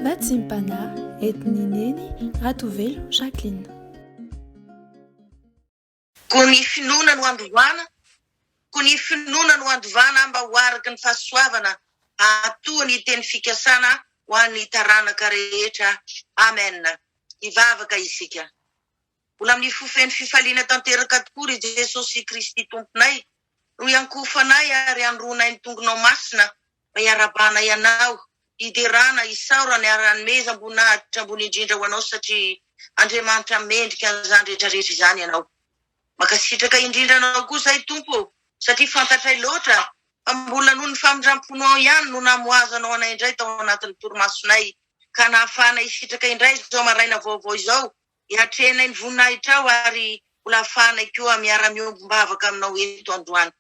Vatsimpana etnineny Ratovelo Jacqueline. Kony finoana no andovana, kony finoana no andovana mba ho araka ny fahasoavana atoa ny teny fikasana ho an'ny taranaka rehetra. Amen. Ivavaka isika. Mbola amin'ny fofeny fifaliana tanteraka tokoa ry Jesosy Kristy tomponay, no iankofanay ary andronay ny tongonao masina, mba iarabanay anao, iderana isaora ny arany meza ambonahitra ambony indrindra ho anao satria Andriamanitra mendrika an'izany rehetrarehetra izany ianao. Makasitraka indrindra anao koa zay tompo, satria fantatray loatra, fa mbola noho ny famindramponao ihany no namoazanao anay indray tao anatin'ny torimasonay, ka nahafahanay isitraka indray zao maraina vaovao izao, hiatrenay ny voninahitra ao ary mbola ahafahanay koa miara-miombom-bavaka aminao eto androany.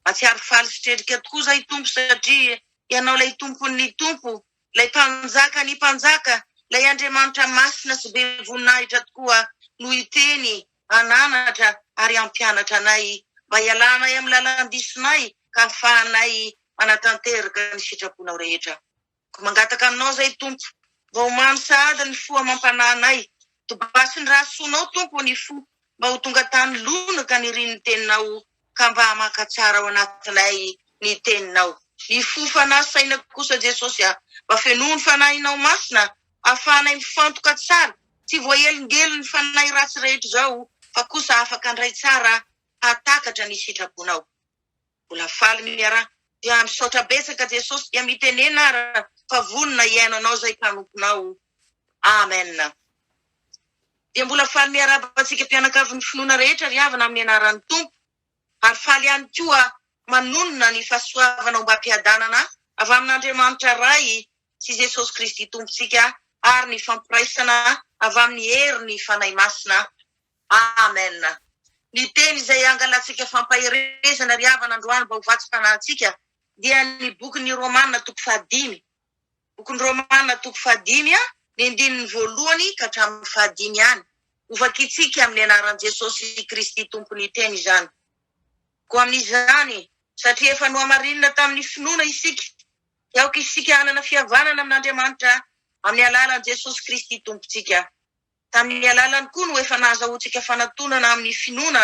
Matsiaro faly sitrerika tokoa zay tompo satria ianao lay tompon'ny tompo, lay mpanjaka ny mpanjaka, lay Andriamanitra masina sy be voninahitra tokoa no iteny ananatra ary ampianatra anay mba hialanay amin'ny lalandisonay ka ahafahanay manatanteraka ny sitraponao rehetra. Ko mangataka aminao zay tompo, mba homano sahady ny fo amampananay, tobasy ny rahasoanao tompo ny fo, mba ho tonga tany lonaka ny rin'ny teninao ka mba hamaka tsara ao anatinay ny teninao. Ny fo fanasaina kosa Jesosy mba fenoa ny fanahinao masina, ahafahanay mifantoka tsara, tsy voaelingely ny fanahy ratsy rehetra zao, fa kosa afaka andray tsara hatakatra ny sitraponao. Mbola faly miara dia misaotra betsaka Jesosy dia mitenena ara fa vonona iaino anao zay mpanomponao. Amen. Dia mbola faly miarabantsika mpianakavy ny finoana rehetra ry havana amin'ny anaran'ny tompo, ary faly ihany koa manonona ny fahasoavanao mba hampiadanana avy amin'Andriamanitra ray sy Jesosy Kristy tompontsika, ary ny fampiraisana avy amin'ny herin'ny fanahy masina. Amen. Ny teny izay angalantsika fampaherezana ry havana androany mba ho vatsim-panantsika dia ny bokin'ny Romanina toko 5. Bokin'ny Romanina toko 5 ny andininy voalohany ka hatramin'ny 5 ihany. Ovakitsika amin'ny anaran'i Jesosy Kristy tompony teny izany. Ko amin'izany, satria efa nohamarinina tamin'ny finoana isika, aoka isika hanana fihavanana amin'Andriamanitra amin'ny alalan'i Jesosy Kristy tompontsika. Tamin'ny alalany koa no efa nahazahoantsika fanatonana amin'ny finoana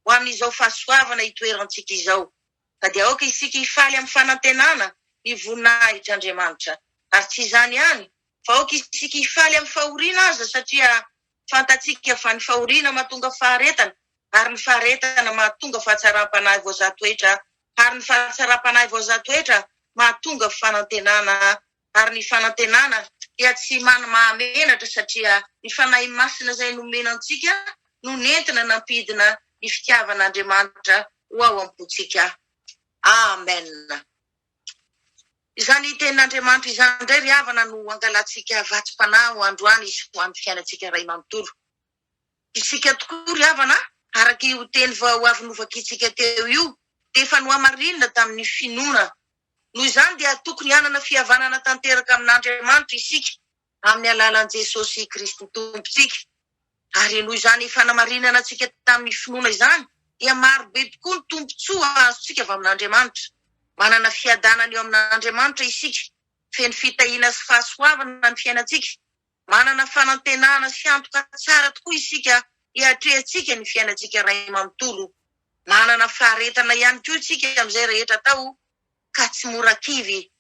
ho amin'izao fahasoavana itoerantsika izao. Ka dia aoka isika hifaly amin'ny fanantenana ny voninahitr'Andriamanitra. Ary tsy izany ihany, fa aoka isika hifaly amin'ny fahoriana aza satria fantatsika fa ny fahoriana mahatonga faharetana, ary ny faharetana mahatonga fahatsaram-panahy voazatoetra, ary ny fahatsaram-panahy voazatoetra mahatonga fanantenana, ary ny fanantenana dia tsy mahamenatra satria ny fanahy masina zay nomenantsika no nentina nampidina ny fitiavan'Andriamanitra ho ao am-pontsika. Amen. Izany tenin'Andriamanitra izany indray ry havana no angalantsika vatsim-panahy ho androany izy ho amin'ny fiainantsika ray manontolo. Isika tokoa ry havana, araka io teny vao avy novakitsika teo io, dia efa nohamarinina tamin'ny finoana. Noho izany dia tokony hanana fihavanana tanteraka amin'Andriamanitra isika amin'ny alalan'i Jesosy Kristy tompontsika. Ary noho izany efa namarinana antsika tamin'ny finoana izany, dia maro be tokoa ny tombontsoa azontsika avy amin'Andriamanitra. Manana fiadanana eo amin'Andriamanitra isika, feno fitahiana sy fahasoavana ny fiainantsika. Manana fanantenana sy antoka tsara tokoa isika hiatrehantsika ny fiainantsika ray manontolo. Manana faharetana ihany koa isika amin'izay rehetra tao, ka tsy mora kivy.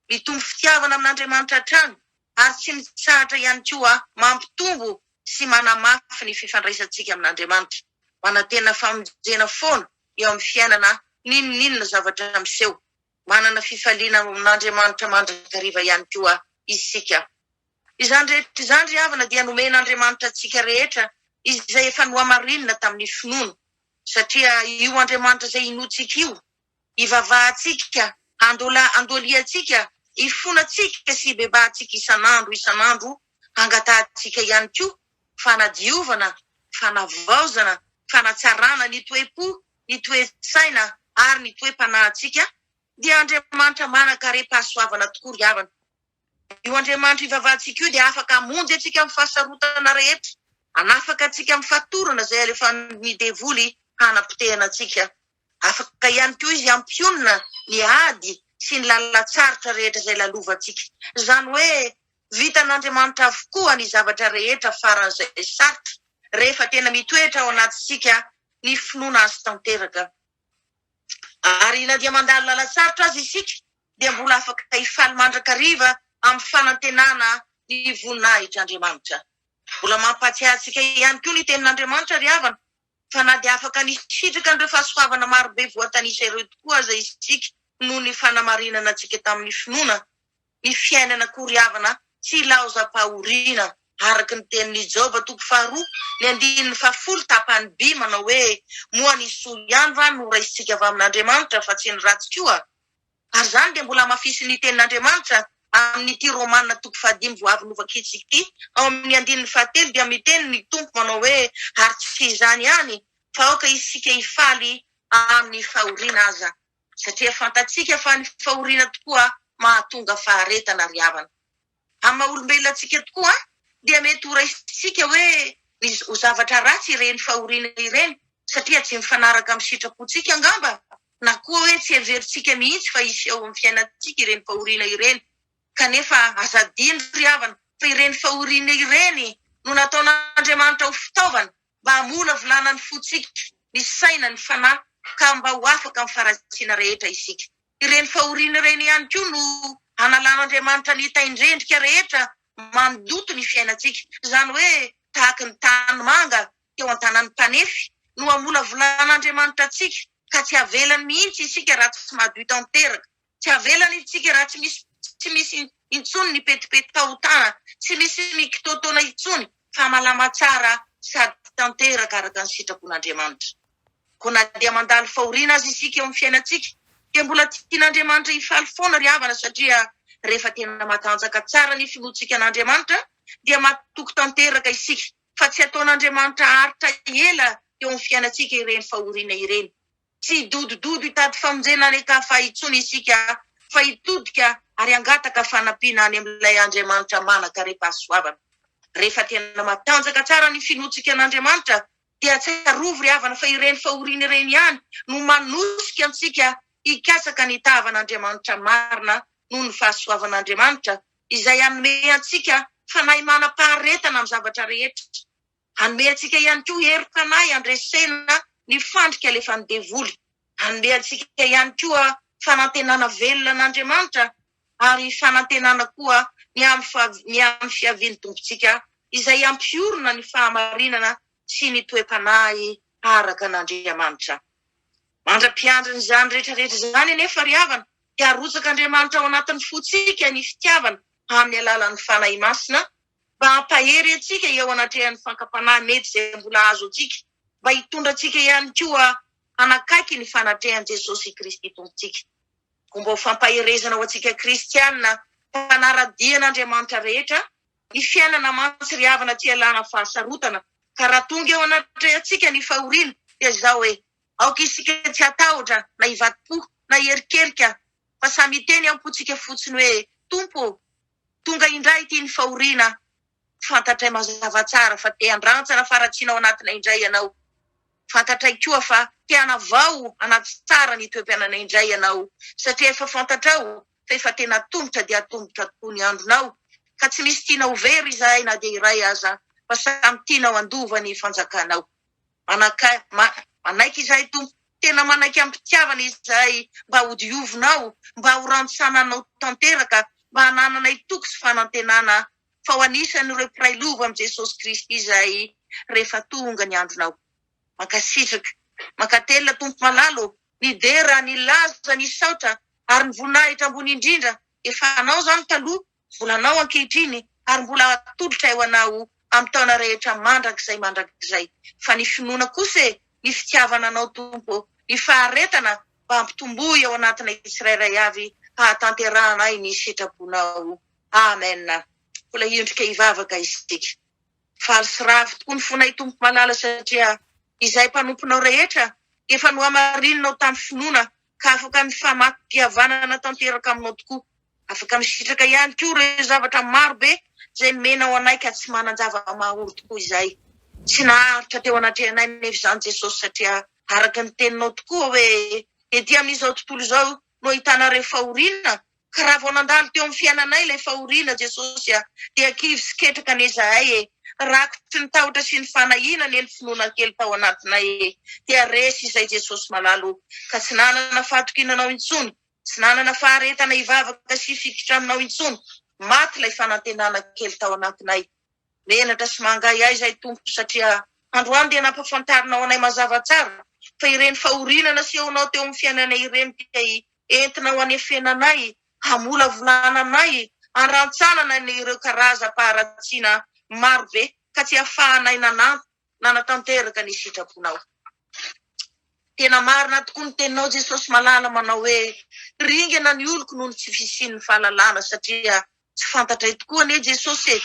Mitombo fitiavana amin'Andriamanitra hatrany, ary tsy mitsahatra ihany koa mampitombo sy manamafy ny fifandraisantsika amin'Andriamanitra. Manantena famonjena foana eo amin'ny fiainana ninonina zavatra miseho. Manana fifaliana amin'Andriamanitra mandrakariva ihany koa isika. Izany rehetra izany ry havana dia nomen'Andriamanitra antsika rehetra izay efa nohamarinina tamin'ny finoana. Satria io Andriamanitra izay inotsika io, ivavahantsika, andoliantsika, ifonatsika sy bebahantsika isanandro, hangatahantsika ihany koa fanadiovana, fanavaozana, fanatsarana ny toe-po, ny toe-tsaina ary ny toe-panahintsika, dia Andriamanitra manan-kare-pahasoavana tokoa ry havana. Io Andriamanitra ivavahantsika io dia afaka hamonjy antsika amin'ny fahasarotana rehetra, anafaka antsika amin'ny fatorana izay alefa ny devoly hanapotehana antsika. Afaka ihany koa izy hampionona ny ady sy ny lalatsarotra rehetra izay lalovantsika. Izany hoe vitan'Andriamanitra avokoa ny zavatra rehetra faran'izay sarotra rehefa tena mitoetra ao anatintsika ny finoana azy tanteraka. Ary na dia mandalo lalasarotra azy isika dia mbola afaka hifaly mandrakariva amin'ny fanantenana ny voninahitr'Andriamanitra. Mbola mampatsiahy antsika ihany koa ny tenin'Andriamanitra ry havana, fa na dia afaka nisitraka an'ireo fahasoavana marobe voatanisa ireo tokoa aza isika noho ny fanamarinana antsika tamin'ny finoana, ny fiainana koa ry havana tsy laozam-pahoriana araka ny tenin'ny Joba 2:2 ny 10:10 tapany B manao hoe moa ny soa ihany va no raisitsika avy amin'Andriamanitra fa tsy ny ratsy koa. Ary zany dia mbola mafisy ny tenin'Andriamanitra amin'ity Romanina 5:9 ao amin'ny 10:3 dia miteny ny tompo manao hoe ary tsy izany ihany fa aoka isika hifaly amin'ny fahoriana aza, satria fantatsika fa ny fahoriana tokoa mahatonga faharetana ry havana. Amin'ny maha-olombelonantsika tokoa dia mety ho raisitsika hoe ny zavatra ratsy ireny fahoriana ireny satria tsy mifanaraka amin'ny sitrapontsika angamba, na koa hoe tsy heverintsika mihitsy fa isy eo amin'ny fiainantsika ireny fahoriana ireny. Kanefa azadino ry havana fa ireny fahoriana ireny no nataon'Andriamanitra ho fitaovana mba hamola volana ny fotsika, ny saina, ny fanahy ka mba ho afaka amin'ny faratsiana rehetra isika. Ireny fahoriana ireny ihany koa no analan'Andriamanitra ny taindrendrika rehetra mandoto ny fiainantsika, izany hoe tahaka ny tany manga teo an-tanan'ny mpanefy no hamola volan'Andriamanitra antsika ka tsy avelany mihitsy isika raha tsy madio tanteraka, tsy avelany isika raha tsy misy intsony ny petipeti-tahotana, tsy misy ny kitotona intsony fa malama tsara sady tanteraka araka ny sitrapon'Andriamanitra. Ko na dia mandalo fahoriana azy isika eo amin'ny fiainantsika dia mbola tian'Andriamanitra hifaly foana ry havana, satria rehefa tena matanjaka tsara ny finoantsika an'Andriamanitra dia mahatoky tanteraka isika, fa tsy ataon'Andriamanitra haritra ela eo amin'ny fiainantsika ireny fahoriana ireny. Tsy dodododo hitady famonjena ny kafa intsony isika fa hitodika ary angataka fanampiana any amin'ilay Andriamanitra manan-karepahasoavana. Rehefa tena matanjaka tsara ny finoantsika an'Andriamanitra dia tsy arovo ry havana fa ireny fahoriana ireny ihany no manosika antsika hikasaka ny tavan'Andriamanitra marina noho ny fahasoavan'Andriamanitra izay hanome antsika fanahy manam-paharetana amin'ny zavatra rehetra. Hanome antsika ihany koa herim-panahy handresena ny fandrika alefa ny devoly. Hanome antsika ihany koa fanantenana velona an'Andriamanitra ary fanantenana koa ny amin'ny fiaviany tompontsika izay ampiorona ny fahamarinana sy ny toe-panahy araka an'Andriamanitra. Mandra-piandriny izany rehetrarehetra izany anefa ry havana dia arotsak'Andriamanitra ao anatin'ny fotsika ny fitiavana amin'ny alalan'ny fanahy masina mba hampahery antsika eo anatrehan'ny fankapanahy mety izay mbola azo antsika, mba hitondra antsika ihany koa hanakaiky ny fanatrehan Jesosy Kristy tompontsika. Mba ho fampaherezana ho antsika kristianina mpanara-dian'Andriamanitra rehetra ny fiainana mantsy ry havana tsy alana fahasarotana, ka raha tonga eo anatrehantsika ny fahoriana dia izao hoe aoka isika tsy hatahotra na hivadim-po na hierikerika fa samy teny am-pontsika fotsiny hoe Tompo, tonga indray ity ny fahoriana, fantatray mazava tsara fa te handrantsana faratsiana ao anatina indray ianao. Fantatray koa fa te hanavao anaty tsara ny toe-piainana indray ianao, satria efa fantatrao fa efa tena tombotra dia tombotra tokoa ny andronao, ka tsy misy tiana ho very izahay na dia iray aza fa samy tiana ho andova ny fanjakanao. Manaiky izahay Tompo, tena manaiky ampitiavana izahay mba ho diovinao, mba ho rantsananao tanteraka, mba hananana itoky sy fanantenana fa ho anisan'ireo mpiray lova amin'i Jesosy Kristy izay rehefa tonga ny andronao. Mankasitraka, mankatelina Tompo malalo, ny dera, ny laza, ny saotra ary ny voninahitra ambony indrindra efa anao zany taloha, volanao ankehitriny ary mbola atolotra eo anao amin'ny taona rehetra mandrakizay. Fa ny finoana kosa ny fitiavana anao Tompo, ny faharetana mba hampitomboy ao anatina tsirairay avy hahatanteranay ny sitraponao. Amen. Mbola hiondrika hivavaka isika. Faly sy ravy tokoa ny fonay Tompo malala, satria izay mpanomponao rehetra efa no hamarinanao tamin'ny finoana ka afaka mifamati-pihavanana tanteraka aminao tokoa. Afaka misitraka ihany koa ireo zavatra marobe izay menao anay ka tsy manan-java mahoro tokoa izay. Tsy naharitra teo anatrehanay nefa izany Jesosy, satria araka ny teninao tokoa hoe ety amin'izao tontolo izao no ahitanareo fahoriana ka raha vao nandalo teo amin'ny fiainanay ilay fahoriana Jesosy dia kivy sy ketraka an'izahay rakotry ny tahotra sy ny fanahina ny finoana kely tao anatinay dia resy izay Jesosy malalo ka tsy nanana fahatokinanao intsony, tsy nanana faharetana hivavaka sy fikitra aminao intsony, maty ilay fanantenana kely tao anatinay. Menatra sy mangay ahy izay Tompo satria androany dia nampafantarinao anay mazava tsara fa ireny fahoriana nasehonao teo amin'ny fiainanay ireny dia entinao anefenanay, hamola volananay, anrantsanana ny ireo karaza paharatsiana maro be ka tsy ahafahanay nanatanteraka ny sitraponao. Tena marina tokoa ny teninao Jesosy malala manao hoe ringana ny oloko noho ny tsy fisian'ny fahalalana satria tsy fantatray tokoa anie Jesosy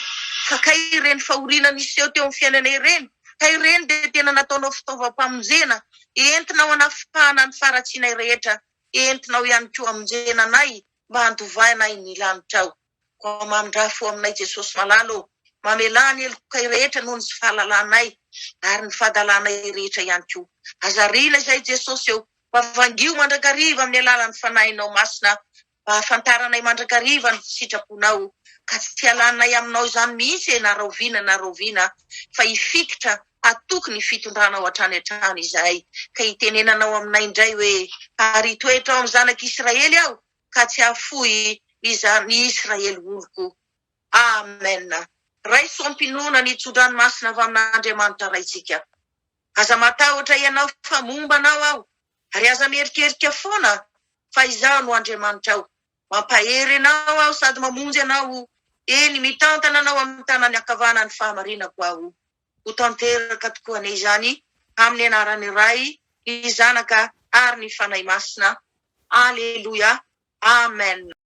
fa kay ireny fahoriana niseho teo amin'ny fiainanay ireny, ka ireny dia tena nataonao fitaovam-pamonjena entinao anafahana ny faratsinay rehetra, entinao ihany koa amonjenanay mba hantovainay ny lanitrao. Ko mamindrafo aminay Jesosy malalo, mamelany elokay rehetra noho ny sy fahalalanay ary ny fahadalanay rehetra ihany koa. Azarina izay Jesosy eo, mavangio mandrakariva amin'ny alalan'ny fanahinao masina, mba hafantaranay mandrakariva ny sitraponao ka tsy halanay aminao izany mihitsy na rahoviana fa ifikitra atoky ny fitondranao hatrany hatrany izahay ka itenenanao aminay indray hoe ary toetra ao amin'ny zanak'Israely aho ka tsy hafoy ny Israely oloko. Amen. Raisoam-pinoana ny tso-dranomasina avy amin'Andriamanitra raitsika. Aza matahotra ianao fa mombanao aho ary aza mierikerika foana fa izaho no Andriamanitra ao. Mampahery anao aho sady mamonjy anao, eny mitantana anao amin'ny tanany ankavanany fahamarinako aho. Ho tanteraka tokoa anie izany amin'ny anaran'ny Ray, ny Zanaka ary ny Fanahy Masina. Aleluia. Amen.